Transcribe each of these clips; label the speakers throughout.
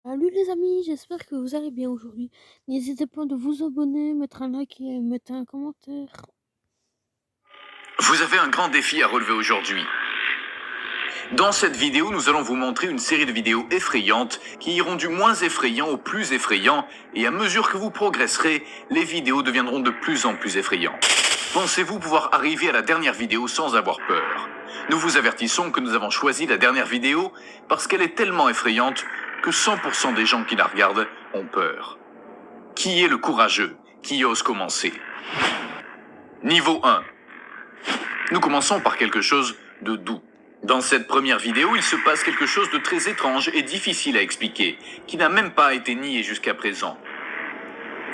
Speaker 1: Salut les amis, j'espère que vous allez bien aujourd'hui. N'hésitez pas de vous abonner, mettre un like et mettre un commentaire.
Speaker 2: Vous avez un grand défi à relever aujourd'hui. Dans cette vidéo, nous allons vous montrer une série de vidéos effrayantes qui iront du moins effrayant au plus effrayant, et à mesure que vous progresserez, les vidéos deviendront de plus en plus effrayantes. Pensez-vous pouvoir arriver à la dernière vidéo sans avoir peur? Nous vous avertissons que nous avons choisi la dernière vidéo parce qu'elle est tellement effrayante que 100% des gens qui la regardent ont peur. Qui est le courageux qui ose commencer? Niveau 1. Nous commençons par quelque chose de doux. Dans cette première vidéo, il se passe quelque chose de très étrange et difficile à expliquer, qui n'a même pas été nié jusqu'à présent.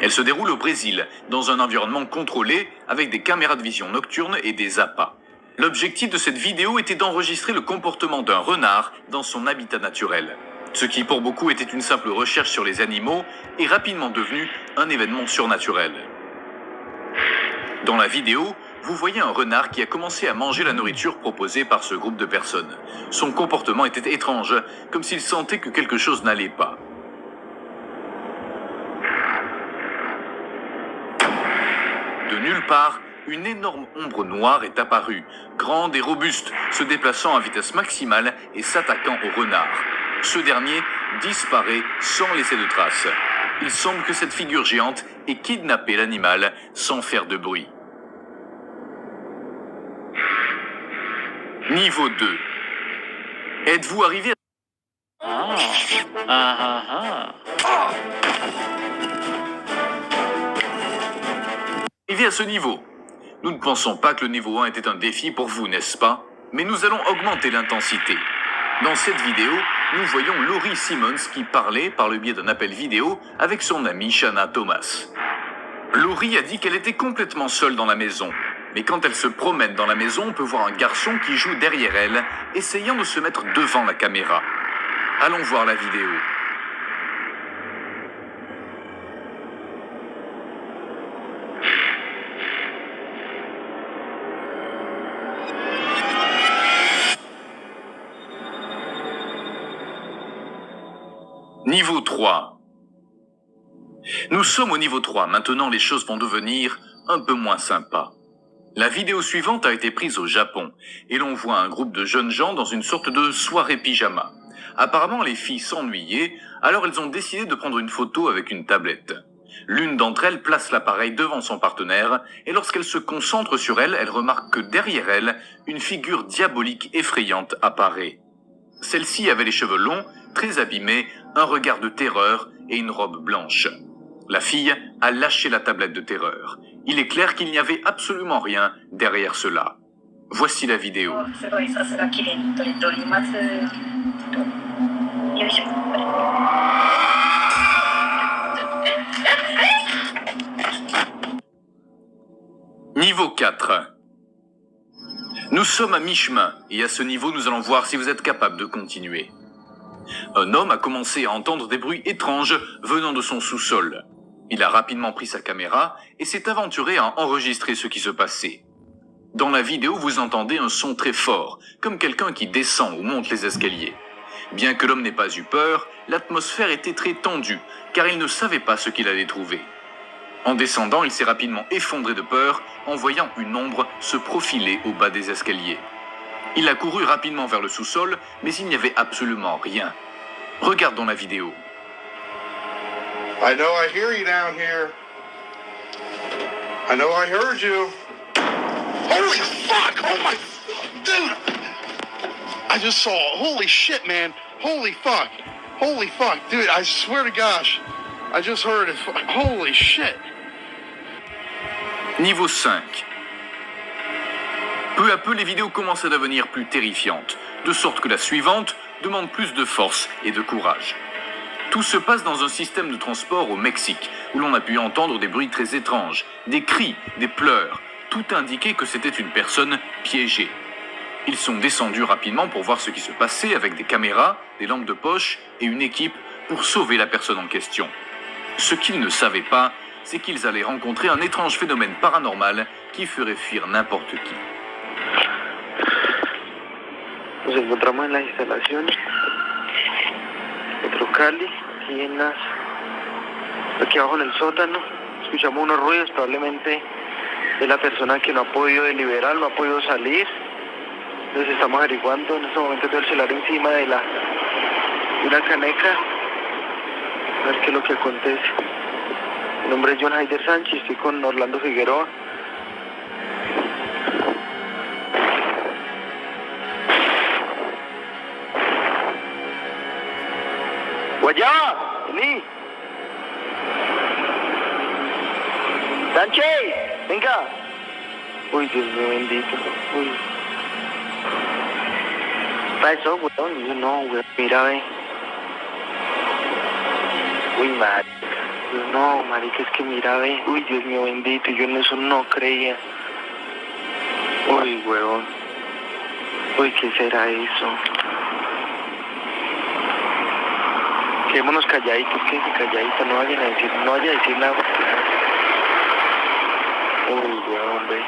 Speaker 2: Elle se déroule au Brésil, dans un environnement contrôlé, avec des caméras de vision nocturne et des appâts. L'objectif de cette vidéo était d'enregistrer le comportement d'un renard dans son habitat naturel. Ce qui pour beaucoup était une simple recherche sur les animaux est rapidement devenu un événement surnaturel. Dans la vidéo, vous voyez un renard qui a commencé à manger la nourriture proposée par ce groupe de personnes. Son comportement était étrange, comme s'il sentait que quelque chose n'allait pas. De nulle part, une énorme ombre noire est apparue, grande et robuste, se déplaçant à vitesse maximale et s'attaquant au renard. Ce dernier disparaît sans laisser de traces. Il semble que cette figure géante ait kidnappé l'animal sans faire de bruit. Niveau 2. Êtes-vous arrivé à ce niveau? Nous ne pensons pas que le niveau 1 était un défi pour vous, n'est-ce pas? Mais nous allons augmenter l'intensité. Dans cette vidéo, nous voyons Laurie Simmons qui parlait par le biais d'un appel vidéo avec son amie Shanna Thomas. Laurie a dit qu'elle était complètement seule dans la maison. Mais quand elle se promène dans la maison, on peut voir un garçon qui joue derrière elle, essayant de se mettre devant la caméra. Allons voir la vidéo. Niveau 3. Nous sommes au niveau 3, maintenant les choses vont devenir un peu moins sympas. La vidéo suivante a été prise au Japon, et l'on voit un groupe de jeunes gens dans une sorte de soirée pyjama. Apparemment les filles s'ennuyaient, alors elles ont décidé de prendre une photo avec une tablette. L'une d'entre elles place l'appareil devant son partenaire, et lorsqu'elle se concentre sur elle, elle remarque que derrière elle, une figure diabolique effrayante apparaît. Celle-ci avait les cheveux longs, très abîmés, un regard de terreur et une robe blanche. La fille a lâché la tablette de terreur. Il est clair qu'il n'y avait absolument rien derrière cela. Voici la vidéo. Niveau 4. Nous sommes à mi-chemin, et à ce niveau, nous allons voir si vous êtes capable de continuer. Un homme a commencé à entendre des bruits étranges venant de son sous-sol. Il a rapidement pris sa caméra et s'est aventuré à enregistrer ce qui se passait. Dans la vidéo, vous entendez un son très fort, comme quelqu'un qui descend ou monte les escaliers. Bien que l'homme n'ait pas eu peur, l'atmosphère était très tendue, car il ne savait pas ce qu'il allait trouver. En descendant, il s'est rapidement effondré de peur en voyant une ombre se profiler au bas des escaliers. Il a couru rapidement vers le sous-sol, mais il n'y avait absolument rien. Regardons la vidéo.
Speaker 3: I know I hear you down here. I know I heard you. Holy fuck! Oh my... Dude! I just saw... Holy shit, man. Holy fuck. Holy fuck. Dude, I swear to gosh. I just heard it. Holy shit.
Speaker 2: Niveau 5. Peu à peu, les vidéos commencent à devenir plus terrifiantes, de sorte que la suivante demande plus de force et de courage. Tout se passe dans un système de transport au Mexique, où l'on a pu entendre des bruits très étranges, des cris, des pleurs. Tout indiquait que c'était une personne piégée. Ils sont descendus rapidement pour voir ce qui se passait avec des caméras, des lampes de poche et une équipe pour sauver la personne en question. Ce qu'ils ne savaient pas, c'est qu'ils allaient rencontrer un étrange phénomène paranormal qui ferait fuir n'importe qui.
Speaker 4: Nos encontramos en las instalaciones Metro Cali aquí aquí abajo en el sótano. Escuchamos unos ruidos, probablemente es la persona que no ha podido deliberar, no ha podido salir. Entonces estamos averiguando. En este momento tengo el celular encima de una caneca. A ver qué es lo que acontece. Mi nombre es John Haider Sánchez, estoy con Orlando Figueroa. Guayaba, vení. Sánchez, venga. Uy, Dios mío bendito. Uy. ¿Qué pasó, weón? Yo no, weón. Mira, ve. Uy, marica. No, marica, es que mira, ve. Uy, Dios mío bendito. Yo en eso no creía. Uy, weón. Uy, ¿qué será eso? Quedémonos calladitos, quédense calladitos. No vayan a decir nada. Uy, weón, ve.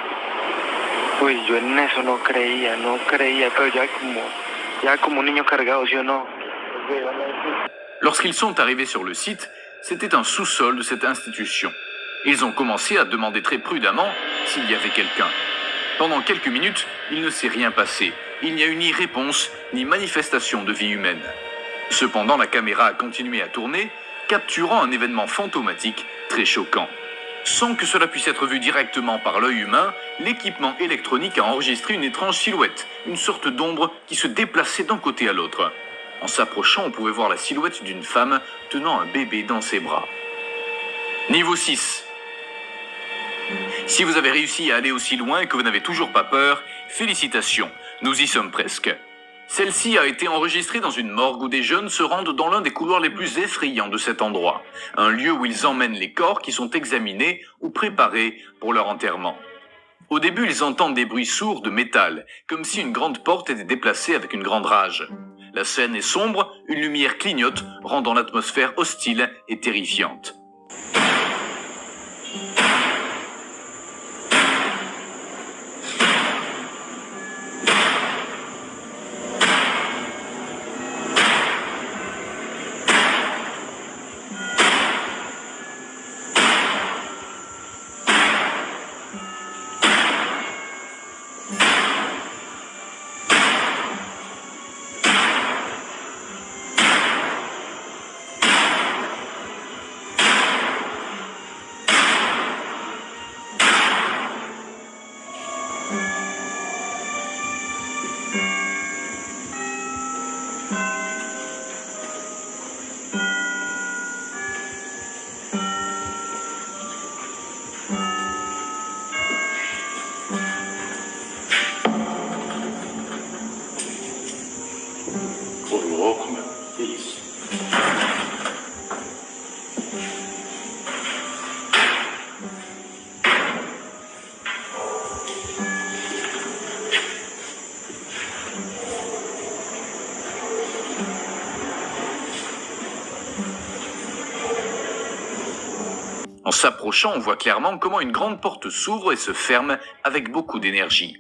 Speaker 4: Uy, yo en eso no creía, pero ya como un niño cargado, ¿sí o no?
Speaker 2: Lorsqu'ils sont arrivés sur le site, c'était un sous-sol de cette institution. Ils ont commencé à demander très prudemment s'il y avait quelqu'un. Pendant quelques minutes, il ne s'est rien passé. Il n'y a eu ni réponse, ni manifestation de vie humaine. Cependant, la caméra a continué à tourner, capturant un événement fantomatique très choquant. Sans que cela puisse être vu directement par l'œil humain, l'équipement électronique a enregistré une étrange silhouette, une sorte d'ombre qui se déplaçait d'un côté à l'autre. En s'approchant, on pouvait voir la silhouette d'une femme tenant un bébé dans ses bras. Niveau 6. Si vous avez réussi à aller aussi loin et que vous n'avez toujours pas peur, félicitations, nous y sommes presque. Celle-ci a été enregistrée dans une morgue où des jeunes se rendent dans l'un des couloirs les plus effrayants de cet endroit, un lieu où ils emmènent les corps qui sont examinés ou préparés pour leur enterrement. Au début, ils entendent des bruits sourds de métal, comme si une grande porte était déplacée avec une grande rage. La scène est sombre, une lumière clignote, rendant l'atmosphère hostile et terrifiante. En s'approchant, on voit clairement comment une grande porte s'ouvre et se ferme avec beaucoup d'énergie.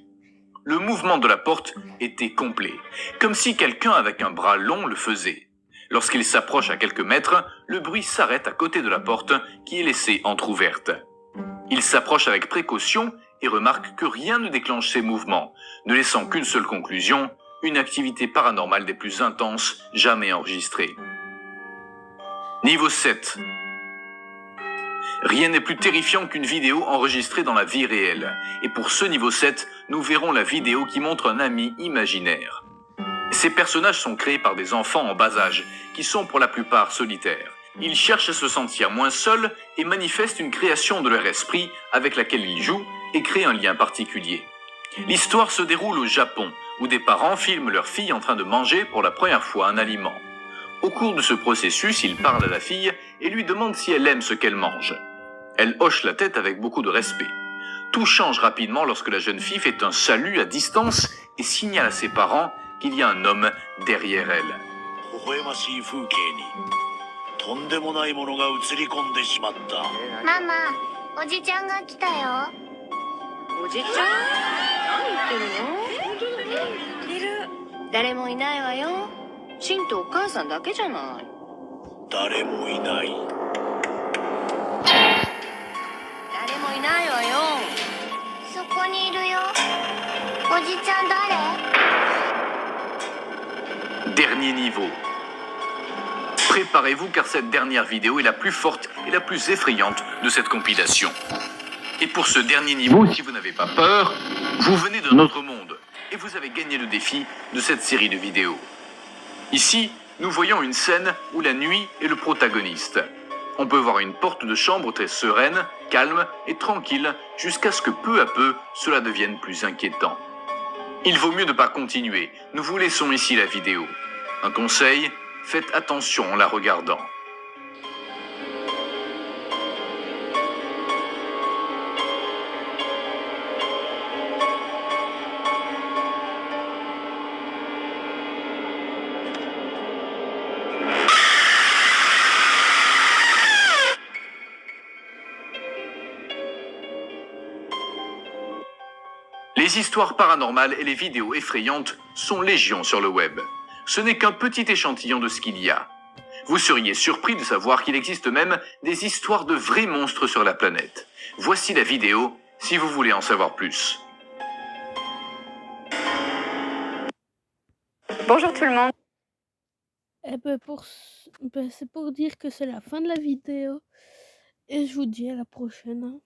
Speaker 2: Le mouvement de la porte était complet, comme si quelqu'un avec un bras long le faisait. Lorsqu'il s'approche à quelques mètres, le bruit s'arrête à côté de la porte qui est laissée entr'ouverte. Il s'approche avec précaution et remarque que rien ne déclenche ces mouvements, ne laissant qu'une seule conclusion, une activité paranormale des plus intenses jamais enregistrée. Niveau 7. Rien n'est plus terrifiant qu'une vidéo enregistrée dans la vie réelle. Et pour ce niveau 7, nous verrons la vidéo qui montre un ami imaginaire. Ces personnages sont créés par des enfants en bas âge, qui sont pour la plupart solitaires. Ils cherchent à se sentir moins seuls et manifestent une création de leur esprit avec laquelle ils jouent et créent un lien particulier. L'histoire se déroule au Japon, où des parents filment leur fille en train de manger pour la première fois un aliment. Au cours de ce processus, ils parlent à la fille et lui demandent si elle aime ce qu'elle mange. Elle hoche la tête avec beaucoup de respect. Tout change rapidement lorsque la jeune fille fait un salut à distance et signale à ses parents qu'il y a un homme derrière elle.
Speaker 5: 微笑ましい風景にとんでもないものが映り込んでしまった。
Speaker 6: ママ、おじちゃんが来たよ。
Speaker 7: おじちゃん？何言ってるの？いる。誰もいないわよ。シンとお母さんだけじゃない。
Speaker 5: 誰もいない。
Speaker 6: 誰もいないわよ。そこにいるよ。おじちゃん誰？
Speaker 2: Dernier niveau. Préparez-vous car cette dernière vidéo est la plus forte et la plus effrayante de cette compilation. Et pour ce dernier niveau, si vous n'avez pas peur, vous venez d'un autre monde et vous avez gagné le défi de cette série de vidéos. Ici, nous voyons une scène où la nuit est le protagoniste. On peut voir une porte de chambre très sereine, calme et tranquille jusqu'à ce que peu à peu cela devienne plus inquiétant. Il vaut mieux ne pas continuer, nous vous laissons ici la vidéo. Un conseil, faites attention en la regardant. Les histoires paranormales et les vidéos effrayantes sont légion sur le web. Ce n'est qu'un petit échantillon de ce qu'il y a. Vous seriez surpris de savoir qu'il existe même des histoires de vrais monstres sur la planète. Voici la vidéo si vous voulez en savoir plus.
Speaker 7: Bonjour tout le monde.
Speaker 1: Eh ben c'est pour dire que c'est la fin de la vidéo. Et je vous dis à la prochaine, hein.